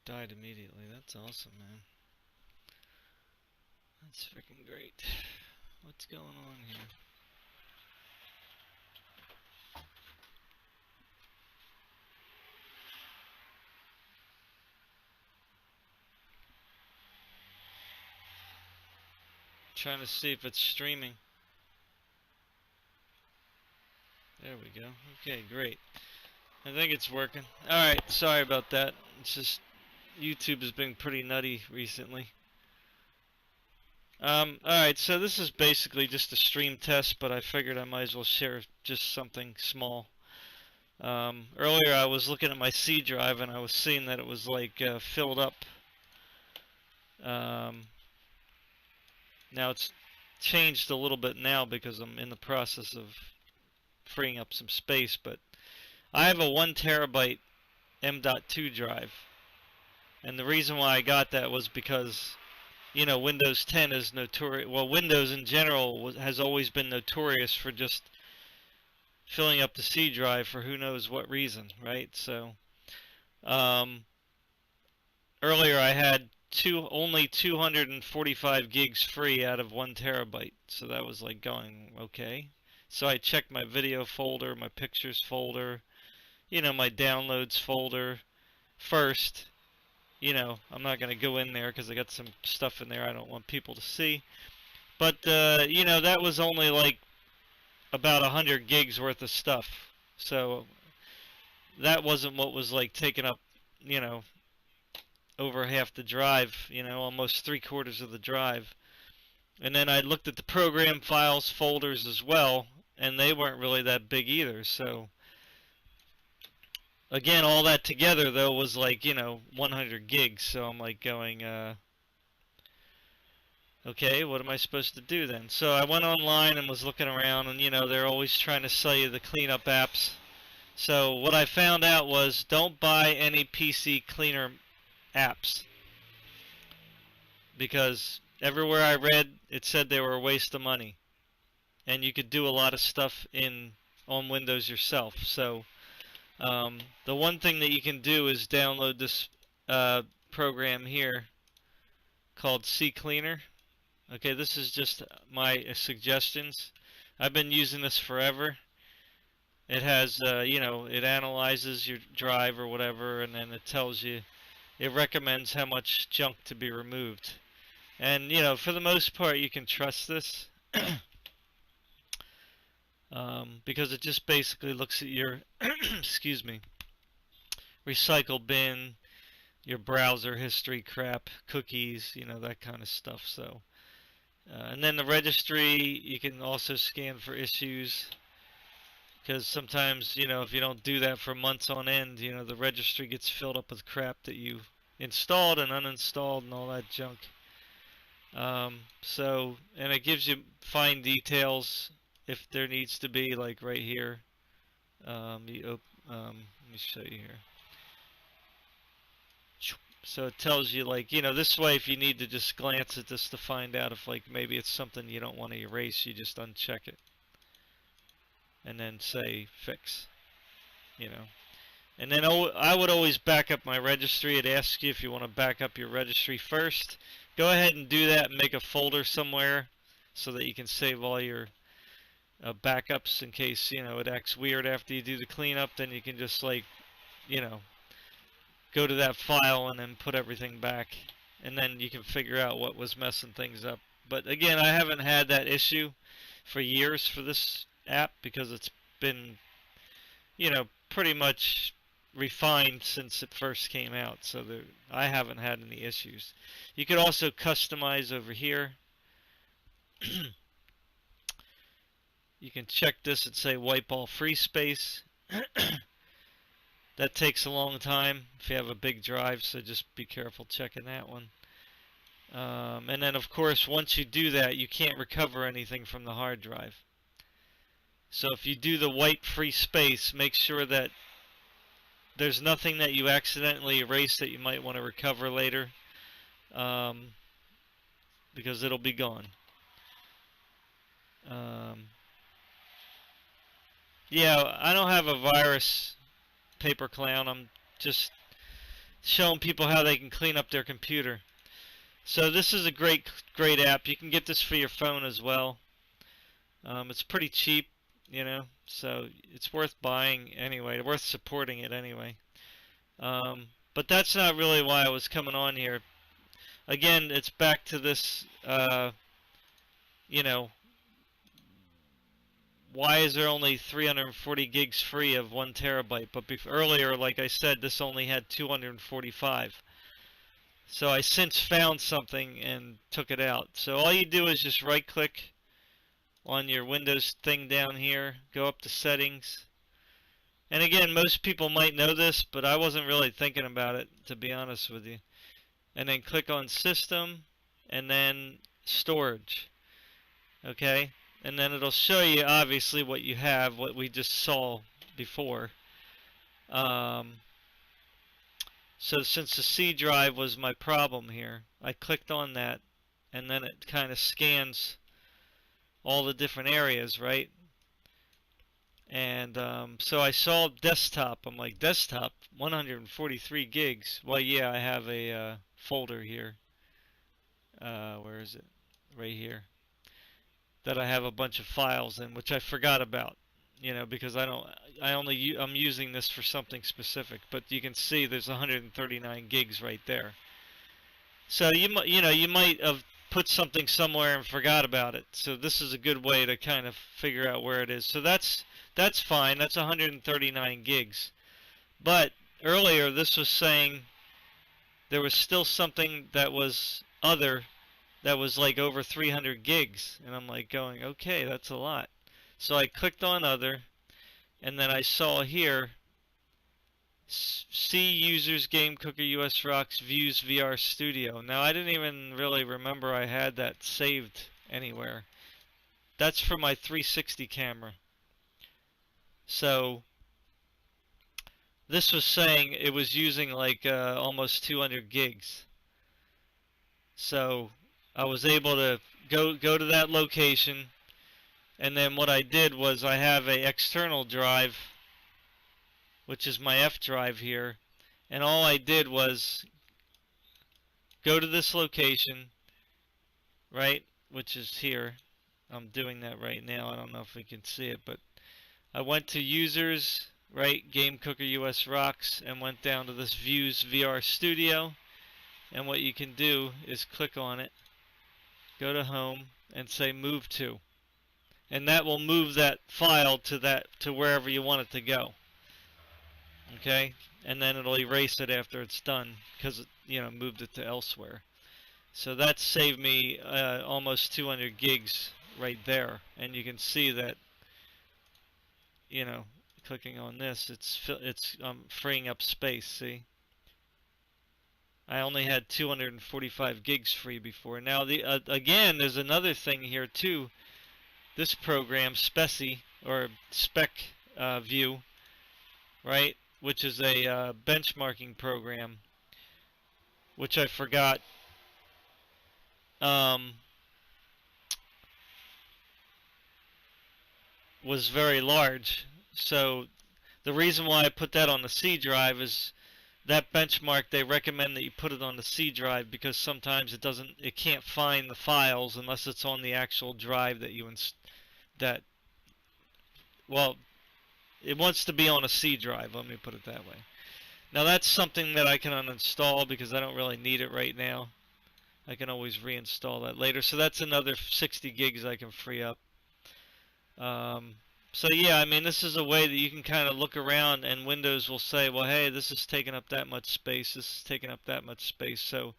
died immediately. That's awesome, man. That's freaking great. What's going on here? Trying to see if it's streaming. There we go. Okay, great. I think it's working. Alright, sorry about that. It's just YouTube has been pretty nutty recently. Alright, so this is basically just a stream test, but I figured I might as well share just something small. Earlier I was looking at my C drive and I was seeing that it was like filled up. Now it's changed a little bit now because I'm in the process of freeing up some space, but I have a 1 terabyte M.2 drive, and the reason why I got that was because, you know, Windows 10 is notorious, well, Windows in general has always been notorious for just filling up the C drive for who knows what reason, right? So earlier I had only 245 gigs free out of 1 terabyte, so that was like going okay. So I checked my video folder, my pictures folder, you know, my downloads folder first. You know, I'm not going to go in there because I got some stuff in there I don't want people to see. But, you know, that was only like about 100 gigs worth of stuff. So that wasn't what was like taking up, you know, over half the drive, you know, almost 3/4 of the drive. And then I looked at the program files folders as well, and they weren't really that big either. So again, all that together though was like, you know, 100 gigs. So I'm like going, okay, what am I supposed to do then? So I went online and was looking around, and you know, they're always trying to sell you the cleanup apps. So what I found out was don't buy any PC cleaner apps, because everywhere I read it said they were a waste of money, and you could do a lot of stuff on Windows yourself. So the one thing that you can do is download this program here called CCleaner. Okay, this is just my suggestions. I've been using this forever. It has, you know, it analyzes your drive or whatever, and then it tells you, it recommends how much junk to be removed. And, you know, for the most part, you can trust this. Because it just basically looks at your, excuse me, recycle bin, your browser history crap, cookies, you know, that kind of stuff. So, and then the registry, you can also scan for issues, because sometimes, you know, if you don't do that for months on end, you know, the registry gets filled up with crap that you installed and uninstalled and all that junk. So, and it gives you fine details if there needs to be, like right here. Let me show you here. So it tells you, like, you know, this way if you need to just glance at this to find out if, like, maybe it's something you don't want to erase, you just uncheck it. And then say fix, you know. And then I would always back up my registry. It asks you if you want to back up your registry first. Go ahead and do that and make a folder somewhere so that you can save all your backups in case, you know, it acts weird after you do the cleanup. Then you can just, like, you know, go to that file and then put everything back, and then you can figure out what was messing things up. But again, I haven't had that issue for years for this app because it's been, you know, pretty much refined since it first came out, so I haven't had any issues. You could also customize over here. You can check this and say wipe all free space. That takes a long time if you have a big drive, so just be careful checking that one. And then, of course, once you do that, you can't recover anything from the hard drive. So if you do the wipe free space, make sure that there's nothing that you accidentally erase that you might want to recover later, because it'll be gone. Yeah, I don't have a virus, Paper Clown. I'm just showing people how they can clean up their computer. So this is a great app. You can get this for your phone as well. It's pretty cheap, so it's worth buying anyway, worth supporting it anyway. But that's not really why I was coming on here. Again, it's back to this, you know, why is there only 340 gigs free of 1 terabyte? But earlier, like I said, this only had 245. So I since found something and took it out. So all you do is just right click on your Windows thing down here, go up to settings. And again, most people might know this, but I wasn't really thinking about it, to be honest with you. And then click on System, and then Storage. Okay? And then it'll show you, obviously, what you have, what we just saw before. So since the C drive was my problem here, I clicked on that, and then it kind of scans all the different areas, right? And so I saw desktop. I'm like, desktop, 143 gigs. Well, yeah, I have a folder here. Where is it? Right here. That I have a bunch of files in, which I forgot about. Because I'm using this for something specific. But you can see there's 139 gigs right there. So you might have put something somewhere and forgot about it. So this is a good way to kind of figure out where it is. So that's fine. That's 139 gigs. But earlier this was saying there was still something that was other that was like over 300 gigs. And I'm like going, okay, that's a lot. So I clicked on other, and then I saw here C users game cooker US Rocks views VR Studio. Now I didn't even really remember I had that saved anywhere. That's for my 360 camera. So this was saying it was using like almost 200 gigs. So I was able to go to that location, and then what I did was I have a external drive, which is my F drive here, and all I did was go to this location, right, which is here. I'm doing that right now. I don't know if we can see it, but I went to users, right, Game Cooker US Rocks, and went down to this Views VR Studio. And what you can do is click on it, go to Home, and say Move To. And that will move that file to wherever you want it to go. Okay? And then it'll erase it after it's done because it, moved it to elsewhere. So that saved me almost 200 gigs right there. And you can see that, clicking on this, it's freeing up space, see? I only had 245 gigs free before. Now, again, there's another thing here too. This program, Speci, or Spec View, right, which is a benchmarking program, which I forgot. Was very large. So the reason why I put that on the C drive is that benchmark, they recommend that you put it on the C drive because sometimes it can't find the files unless it's on the actual drive well, it wants to be on a C drive, let me put it that way. Now that's something that I can uninstall because I don't really need it right now. I can always reinstall that later. So that's another 60 gigs I can free up. So yeah, I mean, this is a way that you can kind of look around, and Windows will say, well, hey, this is taking up that much space, this is taking up that much space. So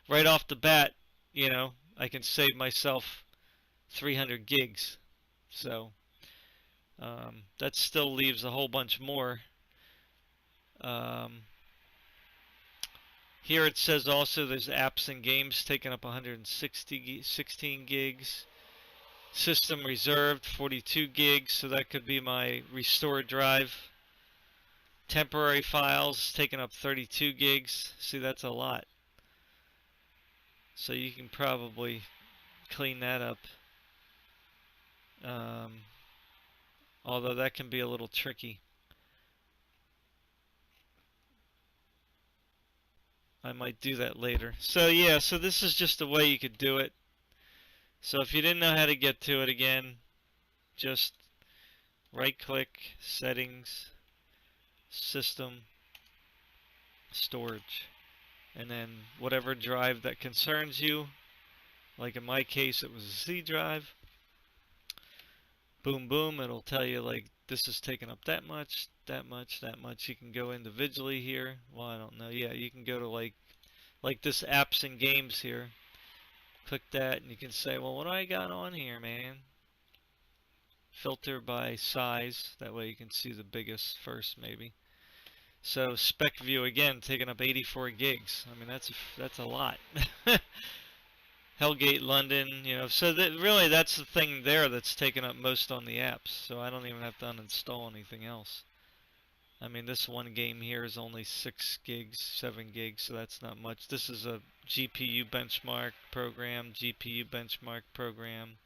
right off the bat, I can save myself 300 gigs. So that still leaves a whole bunch more. Here it says also there's apps and games taking up 16 gigs. System reserved 42 gigs, so that could be my restore drive. Temporary files taking up 32 gigs. See, that's a lot. So you can probably clean that up. Although that can be a little tricky. I might do that later. So yeah, so this is just a way you could do it. So if you didn't know how to get to it again, just right click, settings, system, storage, and then whatever drive that concerns you, like in my case it was a C drive, boom boom, it'll tell you like this is taking up that much, that much, that much. You can go individually here. Well, I don't know. Yeah, you can go to like this apps and games here. Click that and you can say, well, what do I got on here, man? Filter by size. That way you can see the biggest first, maybe. So spec view again, taking up 84 gigs. I mean, that's a lot. Hellgate London, you know. So that really that's the thing there that's taking up most on the apps. So I don't even have to uninstall anything else. I mean, this one game here is only 6 gigs, 7 gigs, so that's not much. This is a GPU benchmark program, GPU benchmark program.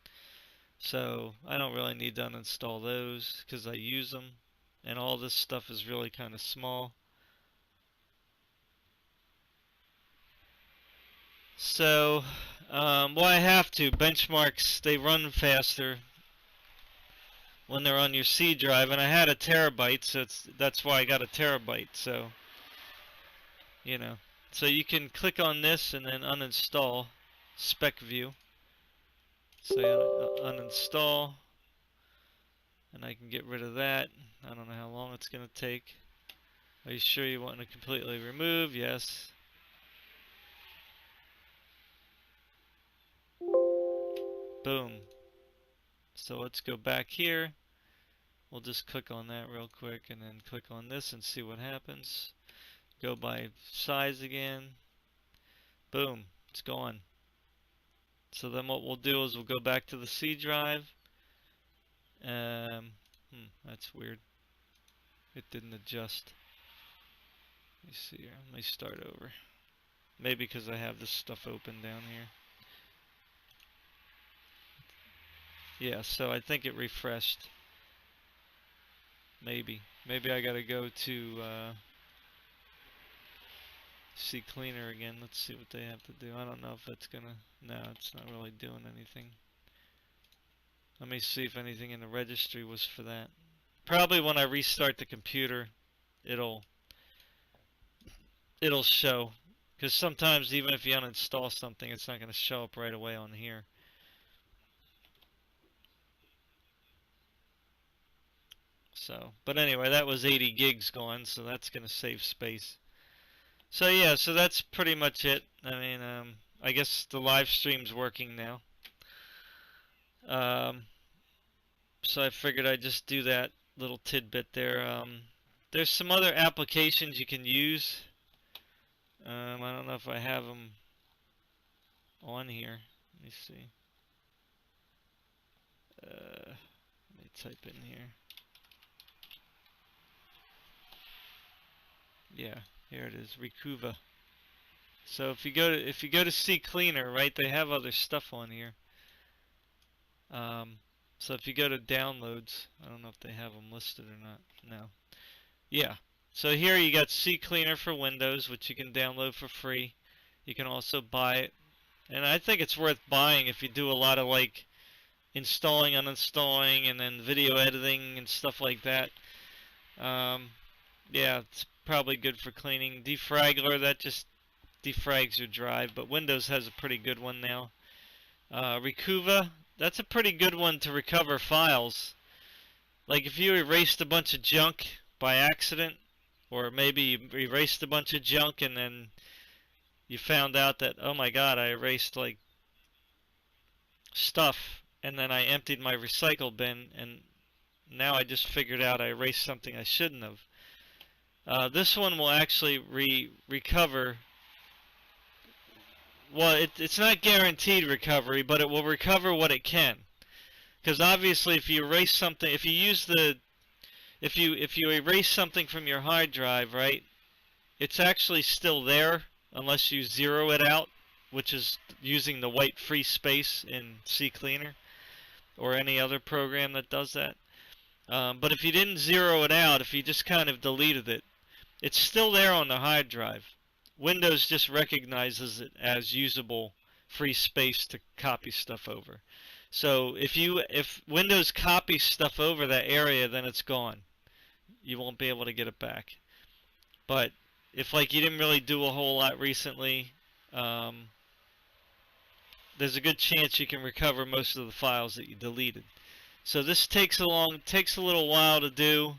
So I don't really need to uninstall those because I use them. And all this stuff is really kind of small. So, well, I have to. Benchmarks, they run faster when they're on your C drive, and I had a terabyte, so that's why I got a terabyte. So, you know, so you can click on this and then uninstall spec view. Say uninstall, and I can get rid of that. I don't know how long it's going to take. Are you sure you want to completely remove? Yes. Boom. So let's go back here. We'll just click on that real quick and then click on this and see what happens. Go by size again. Boom. It's gone. So then what we'll do is we'll go back to the C drive. That's weird. It didn't adjust. Let me see here. Let me start over. Maybe because I have this stuff open down here. Yeah, so I think it refreshed. Maybe I gotta go to CCleaner again. Let's see what they have to do. I don't know if that's gonna... No, it's not really doing anything. Let me see if anything in the registry was for that. Probably when I restart the computer, it'll show. Because sometimes even if you uninstall something, it's not gonna show up right away on here. So, but anyway, that was 80 gigs gone, so that's going to save space. So yeah, so that's pretty much it. I mean, I guess the live stream's working now. So I figured I'd just do that little tidbit there. There's some other applications you can use. I don't know if I have them on here. Let me see. Let me type in here. Yeah, here it is, Recuva. So if you go to CCleaner, right, they have other stuff on here. So if you go to downloads, I don't know if they have them listed or not. No. Yeah. So here you got CCleaner for Windows, which you can download for free. You can also buy it, and I think it's worth buying if you do a lot of like installing, uninstalling, and then video editing and stuff like that. Yeah, it's probably good for cleaning. Defraggler, that just defrags your drive, but Windows has a pretty good one now. Recuva, that's a pretty good one to recover files. Like if you erased a bunch of junk by accident, or maybe you erased a bunch of junk and then you found out that, oh my god, I erased like stuff, and then I emptied my recycle bin, and now I just figured out I erased something I shouldn't have. This one will actually recover. Well, it's not guaranteed recovery, but it will recover what it can. Because obviously, if you erase something, if you erase something from your hard drive, right, it's actually still there unless you zero it out, which is using the white free space in CCleaner or any other program that does that. But if you didn't zero it out, if you just kind of deleted it, it's still there on the hard drive. Windows just recognizes it as usable free space to copy stuff over. So if Windows copies stuff over that area, then it's gone. You won't be able to get it back. But if like you didn't really do a whole lot recently, um, there's a good chance you can recover most of the files that you deleted. So this takes a little while to do,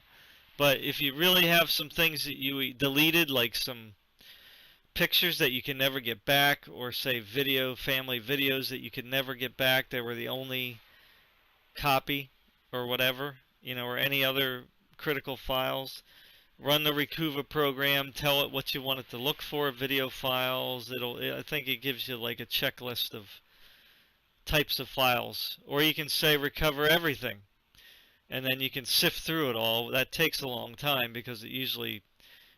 but if you really have some things that you deleted, like some pictures that you can never get back, or say family videos that you can never get back, that were the only copy or whatever, or any other critical files, run the Recuva program, tell it what you want it to look for, video files. I think it gives you like a checklist of types of files. Or you can say recover everything, and then you can sift through it all. That takes a long time because it usually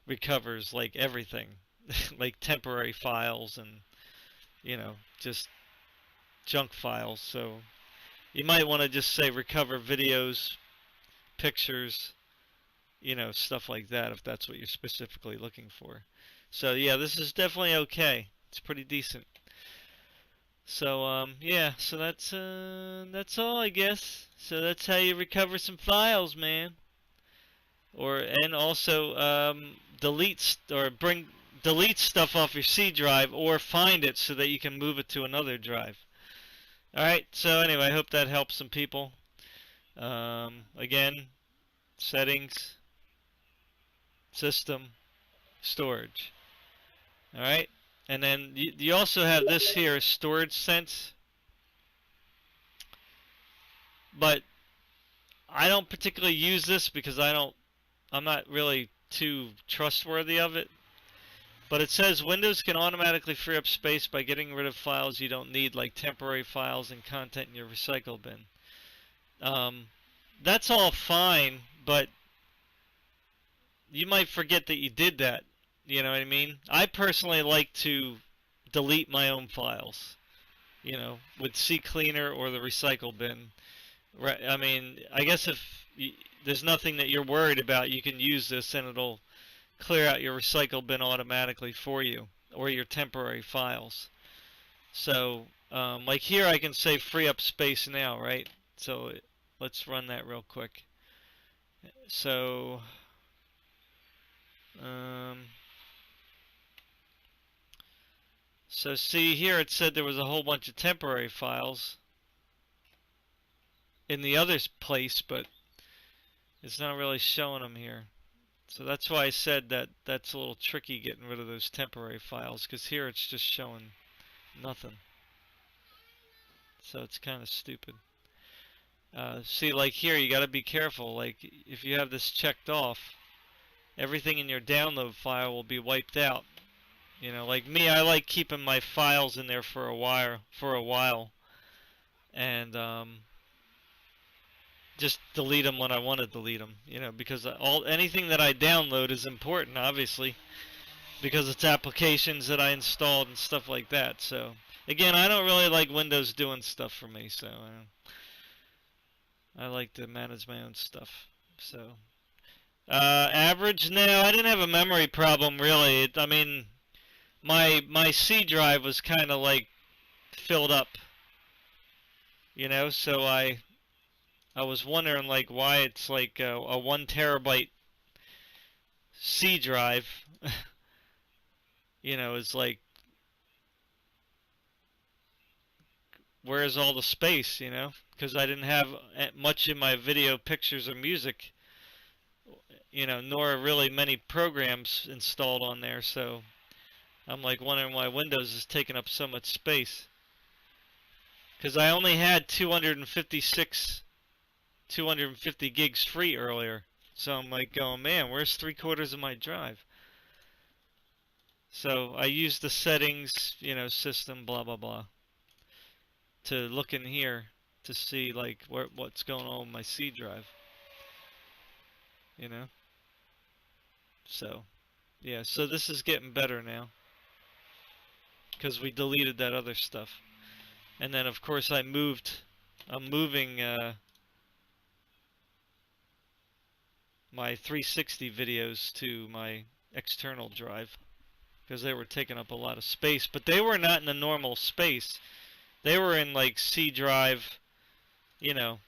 recovers like everything, like temporary files and, just junk files. So you might want to just say recover videos, pictures, stuff like that if that's what you're specifically looking for. So yeah, this is definitely okay. It's pretty decent. So yeah, so that's all, I guess. So that's how you recover some files, man. And also delete stuff off your C drive, or find it so that you can move it to another drive. All right. So anyway, I hope that helps some people. Again, settings, system, storage. All right. And then you also have this here, storage sense. But I don't particularly use this because I'm not really too trustworthy of it. But it says Windows can automatically free up space by getting rid of files you don't need, like temporary files and content in your recycle bin. That's all fine, but you might forget that you did that. You know what I mean? I personally like to delete my own files, with CCleaner or the recycle bin. Right? I mean, I guess if there's nothing that you're worried about, you can use this and it'll clear out your recycle bin automatically for you, or your temporary files. So, like here, I can say free up space now, right? So let's run that real quick. So, see here, it said there was a whole bunch of temporary files in the other place, but it's not really showing them here. So that's why I said that that's a little tricky getting rid of those temporary files, because here it's just showing nothing. So it's kind of stupid. See, like here, you got to be careful. Like if you have this checked off, everything in your download file will be wiped out. Like me, I like keeping my files in there for a while, and just delete them when I want to delete them. Because anything that I download is important, obviously, because it's applications that I installed and stuff like that. So again, I don't really like Windows doing stuff for me, so I like to manage my own stuff. So average, no, I didn't have a memory problem really. I mean, my C drive was kind of like filled up, so I was wondering like why it's like a 1 terabyte C drive, is like, where's all the space, because I didn't have much in my video, pictures, or music, nor really many programs installed on there, so I'm like wondering why Windows is taking up so much space. Because I only had 250 gigs free earlier. So I'm like going, man, where's 3/4 of my drive? So I used the settings, system, blah, blah, blah, to look in here to see like what's going on with my C drive. So, yeah, so this is getting better now, because we deleted that other stuff. And then of course I'm moving my 360 videos to my external drive, because they were taking up a lot of space. But they were not in the normal space. They were in like C drive, you know,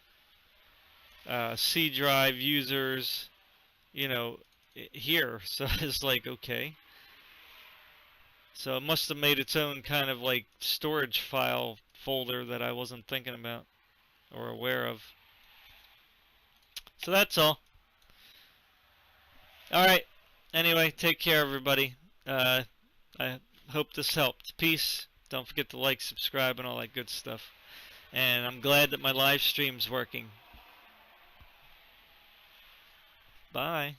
C drive users, you know, here. So it's like, okay. So it must have made its own kind of like storage file folder that I wasn't thinking about or aware of. So that's all. Alright. Anyway, take care, everybody. I hope this helped. Peace. Don't forget to like, subscribe, and all that good stuff. And I'm glad that my live stream's working. Bye.